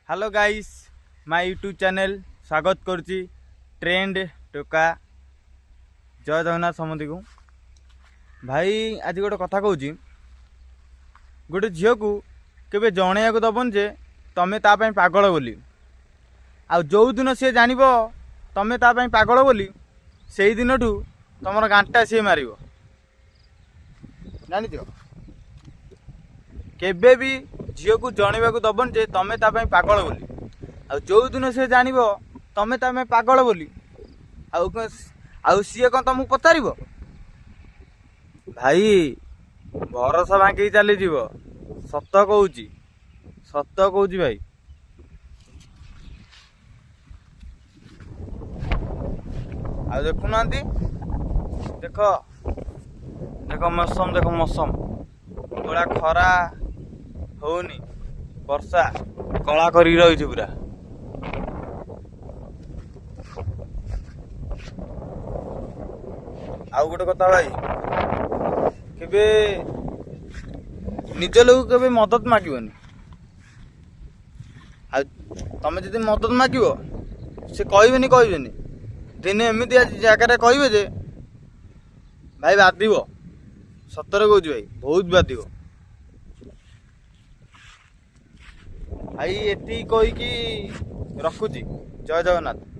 Hello guys my YouTube channel स्वागत करुच्ची trend टोका जय जगन्नाथ समति को भाई आज गोटे कथा कहूँ गोटे झील को केबे जणैया को दबन जे तमें तापाई पागल बोली आ जो दिन सी जान तमें तापाई पागल बोली से दिन ठू तुम गांटा सी मार जानी केबे भी झील को जनवा को दबन जे तमें तापाई पागल बोली आ जो दिन सी जान तमें तापाई पागल बोली सी कौन तुमको पचार भाई भरोसा भांगी चली सत कहूँ भाई आ देखुना देख देख मौसम पूरा खरा होनी वर्षा कला कर रही पूरा आउ गोटे कथा भाई केबे निज लोग केबे मदद मागनी तमें जब मदद माग से कहबे दिने एमती जगह कहे जे भाई बाध सतर कहूँ भाई बहुत बाध भाई एति कहीकि रखुची जय जगन्नाथ।